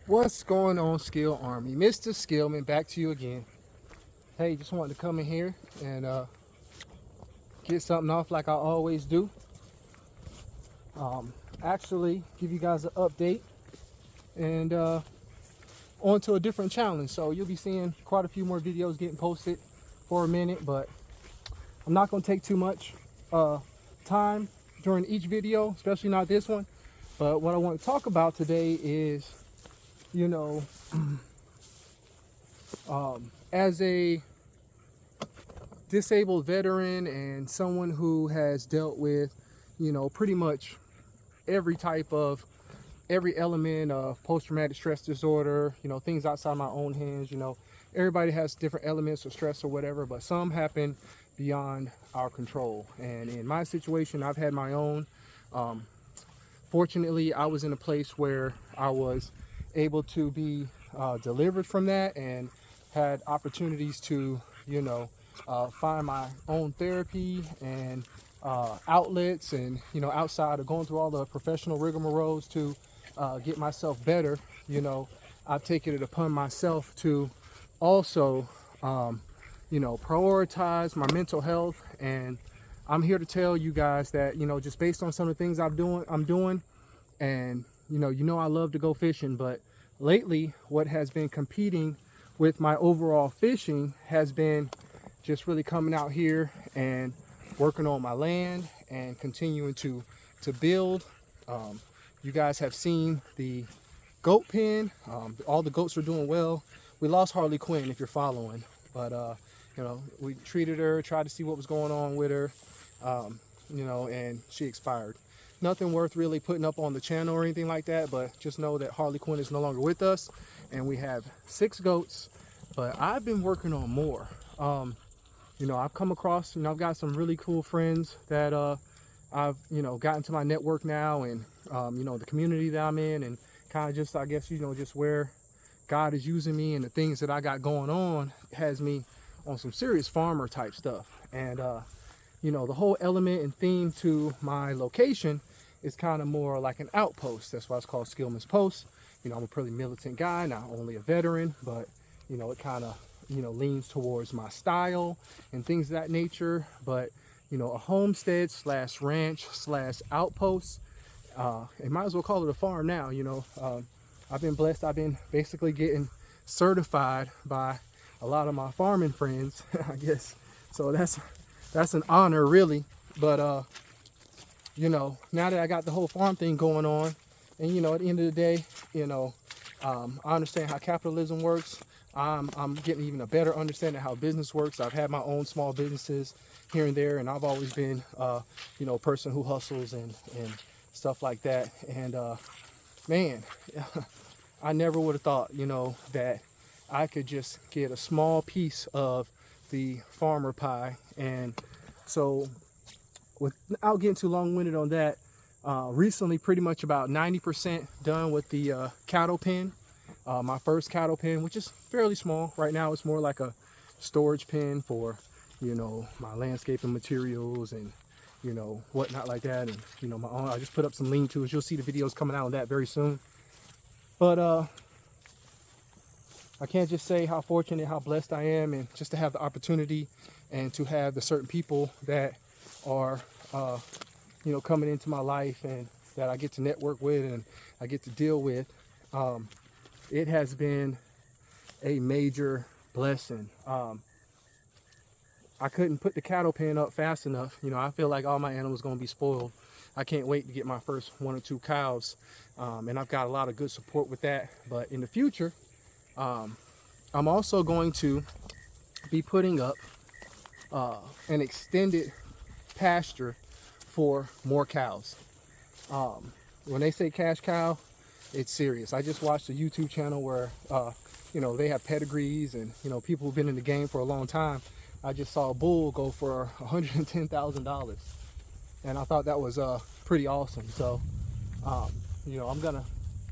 What's going on, Skill Army? Mr. Skillman, back to you again. Hey, just wanted to come in here and get something off like I always do. Actually, give you guys an update and on to a different challenge. So you'll be seeing quite a few more videos getting posted for a minute, but I'm not going to take too much time during each video, especially not this one. But what I want to talk about today is, you know, as a disabled veteran and someone who has dealt with, pretty much every element of post-traumatic stress disorder, things outside my own hands. Everybody has different elements of stress or whatever, but some happen beyond our control. And in my situation, I've had my own. Fortunately, I was in a place where I was able to be delivered from that and had opportunities to, find my own therapy and outlets, and outside of going through all the professional rigmaroles to get myself better. I've taken it upon myself to also prioritize my mental health. And I'm here to tell you guys that, just based on some of the things I'm doing, and I love to go fishing, but lately what has been competing with my overall fishing has been just really coming out here and working on my land and continuing to build. You guys have seen the goat pen. All the goats are doing well. We lost Harley Quinn, if you're following, but we treated her, tried to see what was going on with her, and she expired. Nothing worth really putting up on the channel or anything like that, but just know that Harley Quinn is no longer with us, and we have 6 goats. But I've been working on more. I've come across, I've got some really cool friends that I've gotten to my network now, and the community that I'm in, and kind of just, I guess, just where God is using me and the things that I got going on has me on some serious farmer type stuff. And the whole element and theme to my location is kind of more like an outpost. That's why it's called Skillman's Post. I'm a pretty militant guy, not only a veteran, but it kind of leans towards my style and things of that nature. But a homestead slash ranch slash outpost, and might as well call it a farm now. I've been blessed. I've been basically getting certified by a lot of my farming friends, I guess. So that's an honor, really. But now that I got the whole farm thing going on, and at the end of the day, I understand how capitalism works. I'm getting even a better understanding of how business works. I've had my own small businesses here and there, and I've always been a person who hustles and stuff like that. And man, I never would have thought that I could just get a small piece of the farmer pie. And so, without getting too long-winded on that, recently pretty much about 90% done with the cattle pen. My first cattle pen, which is fairly small right now. It's more like a storage pen for my landscaping materials and whatnot like that. And my own, I just put up some lean-tos. You'll see the videos coming out on that very soon. But I can't just say how fortunate, how blessed I am, and just to have the opportunity and to have the certain people that are coming into my life and that I get to network with and I get to deal with. It has been a major blessing. I couldn't put the cattle pen up fast enough. I feel like all my animals going to be spoiled. I can't wait to get my first 1 or 2 cows. And I've got a lot of good support with that. But in the future, I'm also going to be putting up an extended pasture for more cows. When they say cash cow, it's serious. I just watched a YouTube channel where they have pedigrees and people who've been in the game for a long time. I just saw a bull go for $110,000, and I thought that was pretty awesome. So I'm gonna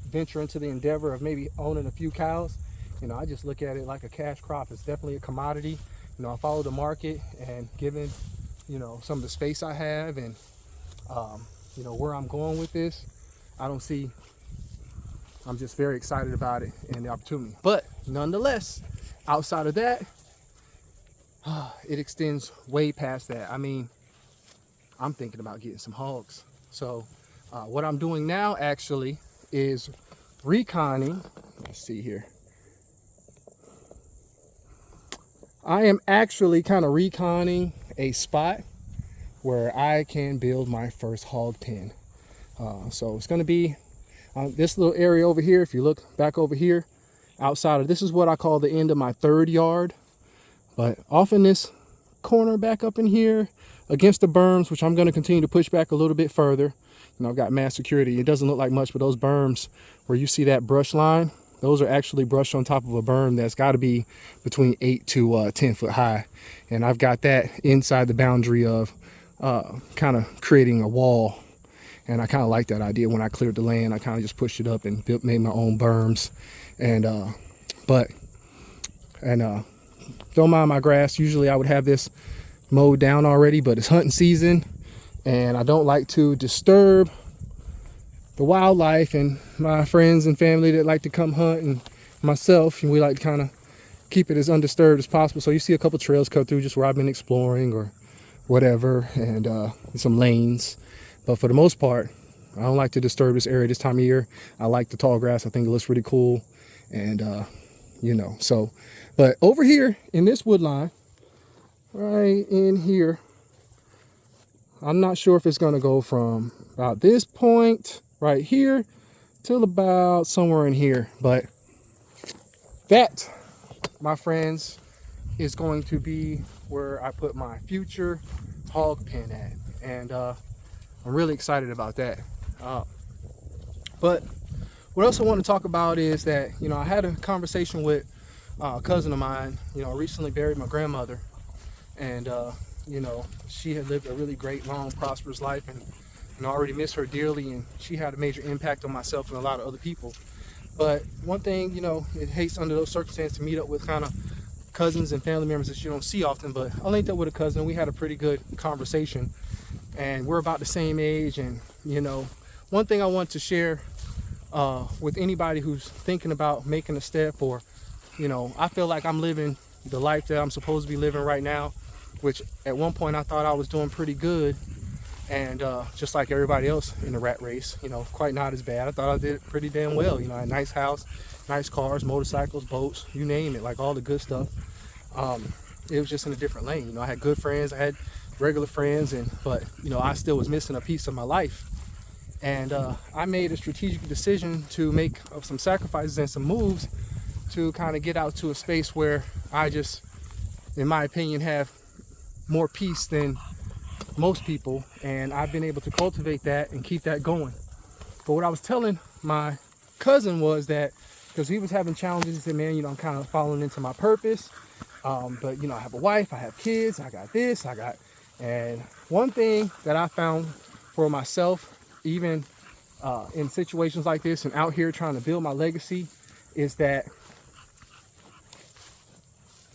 venture into the endeavor of maybe owning a few cows. I just look at it like a cash crop. It's definitely a commodity. I follow the market, and given some of the space I have and where I'm going with this, I don't see I'm just very excited about it and the opportunity. But nonetheless, outside of that, it extends way past that. I mean, I'm thinking about getting some hogs. So what I'm doing now actually is reconning. Let's see here. I am actually kind of reconning a spot where I can build my first hog pen. So it's going to be this little area over here. If you look back over here, outside of this is what I call the end of my 3rd yard. But off in this corner back up in here against the berms, which I'm going to continue to push back a little bit further. You know, I've got mass security. It doesn't look like much, but those berms where you see that brush line, those are actually brushed on top of a berm that's got to be between 8 to 10 foot high. And I've got that inside the boundary of kind of creating a wall. And I kind of like that idea. When I cleared the land, I kind of just pushed it up and made my own berms. And don't mind my grass. Usually I would have this mowed down already, but it's hunting season and I don't like to disturb the wildlife and my friends and family that like to come hunt, and myself, and we like to kind of keep it as undisturbed as possible. So you see a couple trails cut through just where I've been exploring or whatever, and some lanes. But for the most part, I don't like to disturb this area this time of year. I like the tall grass. I think it looks really cool. And, you know, so, but over here in this wood line, right in here, I'm not sure if it's going to go from about this point right here till about somewhere in here. But that, my friends, is going to be where I put my future hog pen at. And I'm really excited about that. But what else I want to talk about is that, you know, I had a conversation with a cousin of mine. You know, I recently buried my grandmother, and you know, she had lived a really great, long, prosperous life, and I already miss her dearly, and she had a major impact on myself and a lot of other people. But one thing, you know, it hates under those circumstances to meet up with kind of cousins and family members that you don't see often. But I linked up with a cousin. We had a pretty good conversation, and we're about the same age. And, you know, one thing I want to share with anybody who's thinking about making a step, or, you know, I feel like I'm living the life that I'm supposed to be living right now, which at one point I thought I was doing pretty good. And just like everybody else in the rat race, you know, quite not as bad. I thought I did pretty damn well. You know, I had a nice house, nice cars, motorcycles, boats, you name it, like all the good stuff. It was just in a different lane. You know, I had good friends, I had regular friends, but, you know, I still was missing a piece of my life. And I made a strategic decision to make some sacrifices and some moves to kind of get out to a space where I just, in my opinion, have more peace than most people, and I've been able to cultivate that and keep that going. But what I was telling my cousin was that, because he was having challenges, he said, man, you know, I'm kind of falling into my purpose, but, you know, I have a wife, I have kids, I got this, and one thing that I found for myself, even in situations like this and out here trying to build my legacy, is that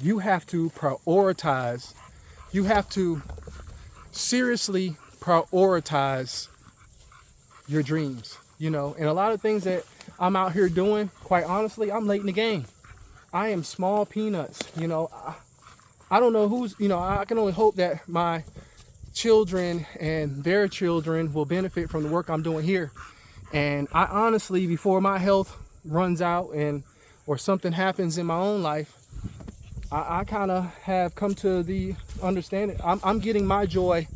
you have to prioritize. You have to seriously prioritize your dreams, you know. And a lot of things that I'm out here doing, quite honestly, I'm late in the game. I am small peanuts, you know. I don't know who's, you know, I can only hope that my children and their children will benefit from the work I'm doing here. And I honestly, before my health runs out and or something happens in my own life, I kind of have come to the understanding I'm getting my joy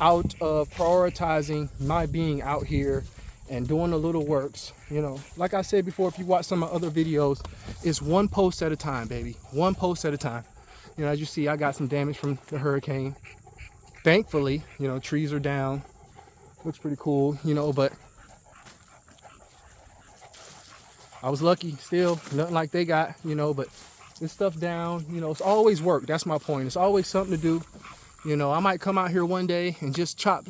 out of prioritizing my being out here and doing the little works. You know, like I said before, if you watch some of my other videos, it's one post at a time, baby. One post at a time. You know, as you see, I got some damage from the hurricane. Thankfully, you know, trees are down. Looks pretty cool, you know, but I was lucky still. Nothing like they got, you know, but this stuff down, you know, it's always work. That's my point. It's always something to do. You know, I might come out here one day and just chop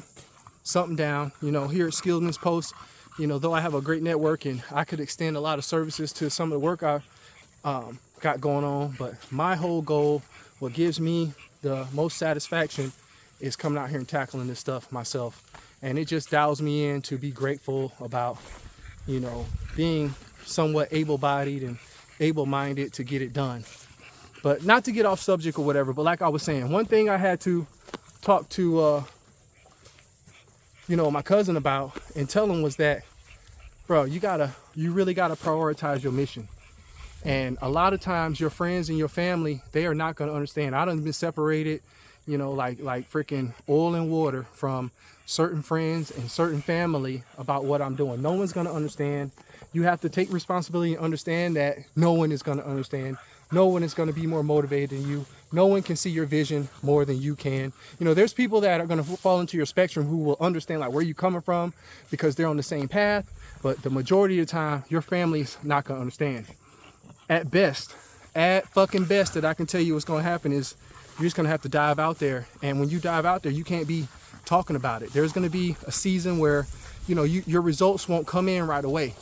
something down, you know, here at Skillman's Post. You know, though I have a great network and I could extend a lot of services to some of the work I got going on. But my whole goal, what gives me the most satisfaction, is coming out here and tackling this stuff myself. And it just dials me in to be grateful about, you know, being somewhat able-bodied and able-minded to get it done. But not to get off subject or whatever, but like I was saying, one thing I had to talk to, my cousin about and tell him was that, bro, you really gotta prioritize your mission. And a lot of times your friends and your family, they are not gonna understand. I done been separated, like freaking oil and water from certain friends and certain family about what I'm doing. No one's gonna understand. You have to take responsibility and understand that no one is gonna understand. No one is gonna be more motivated than you. No one can see your vision more than you can. There's people that are gonna fall into your spectrum who will understand like where you're coming from because they're on the same path. But the majority of the time, your family's not gonna understand. At fucking best that I can tell you what's gonna happen is you're just gonna have to dive out there. And when you dive out there, you can't be talking about it. There's gonna be a season where, your results won't come in right away.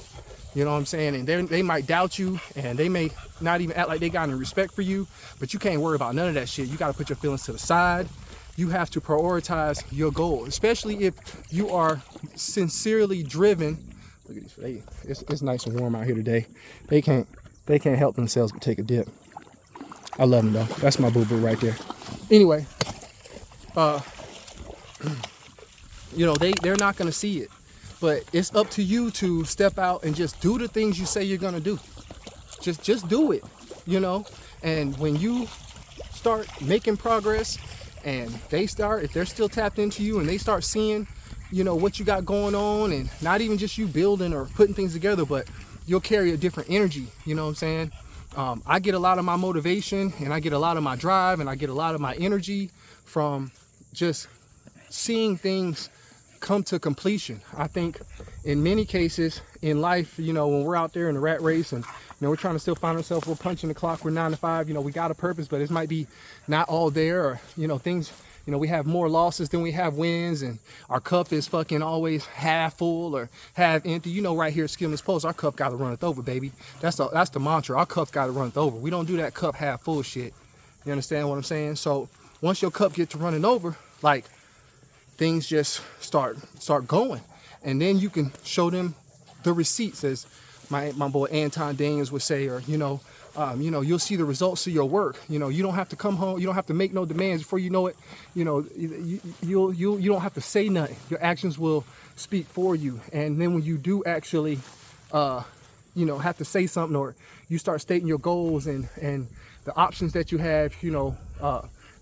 You know what I'm saying? And they might doubt you, and they may not even act like they got any respect for you, but you can't worry about none of that shit. You gotta put your feelings to the side. You have to prioritize your goal, especially if you are sincerely driven. Look at these, it's nice and warm out here today. They can't help themselves but take a dip. I love them though. That's my boo-boo right there. Anyway, they're not gonna see it, but it's up to you to step out and just do the things you say you're gonna do. Just do it, And when you start making progress, and if they're still tapped into you, and they start seeing, what you got going on, and not even just you building or putting things together, but you'll carry a different energy. You know what I'm saying? I get a lot of my motivation, and I get a lot of my drive, and I get a lot of my energy from just seeing things come to completion. I think in many cases in life, when we're out there in the rat race and we're trying to still find ourselves, we're punching the clock, we're 9 to 5, we got a purpose, but it might be not all there, or things, we have more losses than we have wins, and our cup is fucking always half full or half empty. Right here at Skillman's Post, our cup gotta runneth over, baby. That's the mantra. Our cup's gotta runneth over. We don't do that cup half full shit. You understand what I'm saying? So once your cup gets to running over, like, things just start going, and then you can show them the receipts, as my boy Anton Daniels would say, or you'll see the results of your work. You don't have to come home, you don't have to make no demands. Before you know it, you don't have to say nothing. Your actions will speak for you. And then when you do actually have to say something, or you start stating your goals and the options that you have,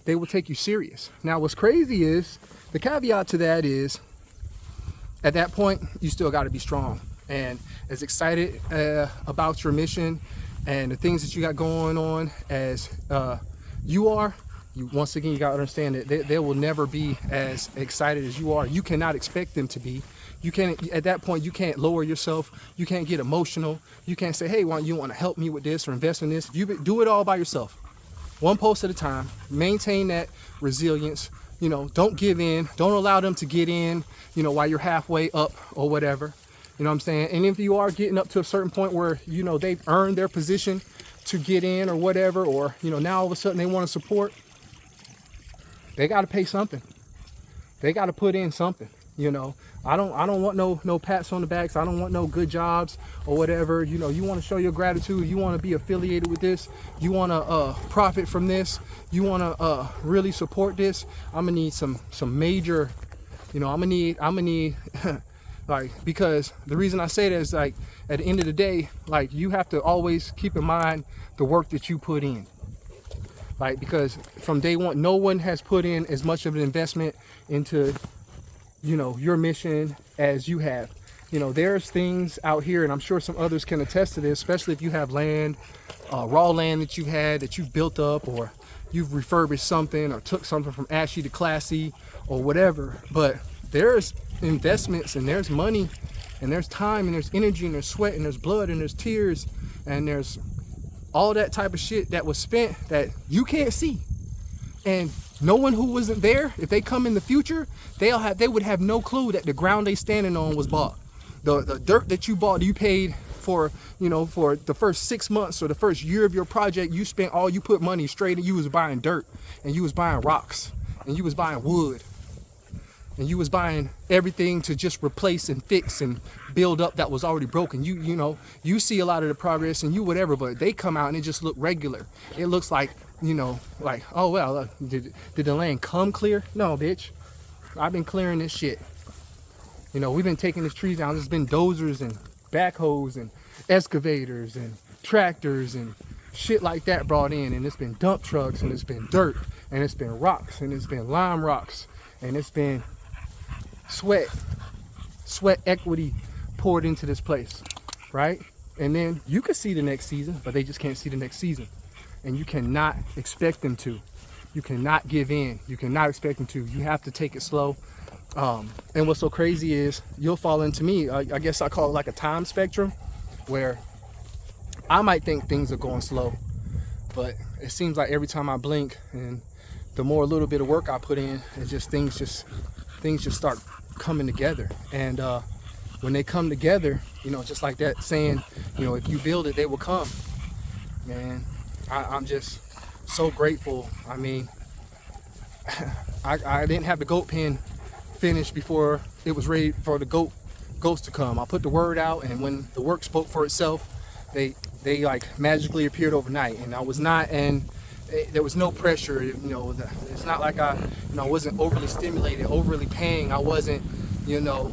they will take you serious. Now what's crazy is, the caveat to that is, at that point, you still got to be strong and as excited about your mission and the things that you got going on as you are. Once again, you got to understand that they will never be as excited as you are. You cannot expect them to be. You can't, at that point, you can't lower yourself. You can't get emotional. You can't say, hey, you want to help me with this or invest in this. You do it all by yourself, one post at a time. Maintain that resilience. Don't give in. Don't allow them to get in, while you're halfway up or whatever. You know what I'm saying? And if you are getting up to a certain point where, they've earned their position to get in or whatever, or, now all of a sudden they want to support, they got to pay something. They got to put in something. I don't want no pats on the backs. I don't want no good jobs or whatever. You want to show your gratitude. You want to be affiliated with this. You want to profit from this. You want to really support this. I'm gonna need some major. I'm gonna need like, because the reason I say that is, like, at the end of the day, like, you have to always keep in mind the work that you put in. Like, because from day one, no one has put in as much of an investment into your mission as you have. There's things out here, and I'm sure some others can attest to this, especially if you have land, raw land that you've built up, or you've refurbished something or took something from ashy to classy or whatever. But there's investments, and there's money, and there's time, and there's energy, and there's sweat, and there's blood, and there's tears, and there's all that type of shit that was spent that you can't see. And no one who wasn't there, if they come in the future, they would have no clue that the ground they standing on was bought. The dirt that you bought, you paid for, for the first 6 months or the first year of your project, you put money straight, and you was buying dirt, and you was buying rocks, and you was buying wood. and you was buying everything to just replace and fix and build up that was already broken. You know, you see a lot of the progress and you whatever, but they come out and it just look regular. It looks like, you know, like, oh well, did the land come clear? No, bitch. I've been clearing this shit. You know, we've been taking these trees down. There's been dozers and backhoes and excavators and tractors and shit like that brought in, and it's been dump trucks, and it's been dirt, and it's been rocks, and it's been lime rocks, and it's been sweat equity poured into this place, right? And then you can see the next season, but they just can't see the next season, and you cannot expect them to. You cannot give in. You cannot expect them to. You have to take it slow. And what's so crazy is you'll fall into me, I guess I call it like a time spectrum, where I might think things are going slow, but it seems like every time I blink and the more little bit of work I put in, it just things just start coming together. And when they come together, you know, just like that saying, you know, if you build it, they will come. Man, I'm just so grateful. I mean, I didn't have the goat pen finished before it was ready for the goats to come. I put the word out, and when the work spoke for itself, they like magically appeared overnight. And I was not, and there was no pressure. You know, it's not like I wasn't overly stimulated, overly paying. I wasn't, you know,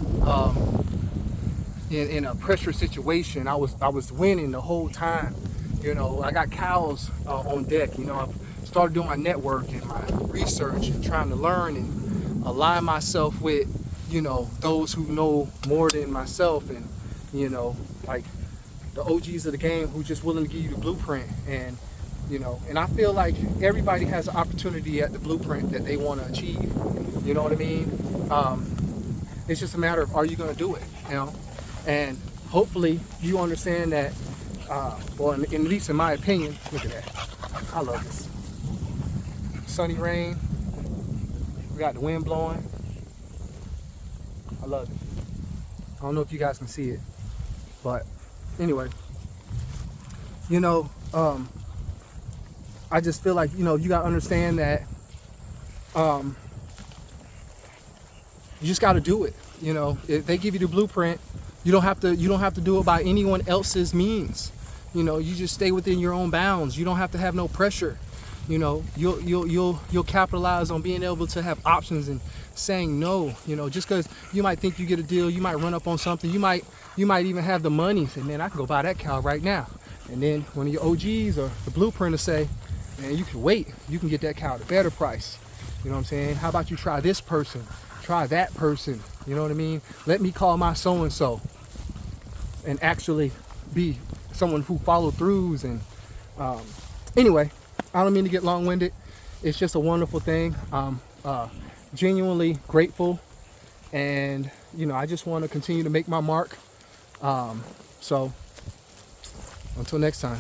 in a pressure situation. I was winning the whole time. You know, I got cows on deck. You know, I started doing my network and my research and trying to learn and align myself with, you know, those who know more than myself, and, you know, like the OGs of the game who just willing to give you the blueprint. And, you know, and I feel like everybody has an opportunity at the blueprint that they want to achieve. You know what I mean? It's just a matter of, are you going to do it? You know, and hopefully you understand that. Well, at least in my opinion, look at that. I love this. Sunny rain. We got the wind blowing. I love it. I don't know if you guys can see it, but anyway, you know, I just feel like, you know, you gotta understand that you just gotta do it. You know, if they give you the blueprint, you don't have to do it by anyone else's means. You know, you just stay within your own bounds. You don't have to have no pressure. You know, you'll capitalize on being able to have options and saying no. You know, just because you might think you get a deal, you might run up on something, you might even have the money, and then I can go buy that cow right now. And then one of your OGs or the blueprint will say, man, you can wait, you can get that cow at a better price. You know what I'm saying? How about you try this person, try that person? You know what I mean? Let me call my so-and-so and actually be someone who follow throughs. And anyway, I don't mean to get long-winded. It's just a wonderful thing. I'm genuinely grateful, and you know, I just want to continue to make my mark. So until next time.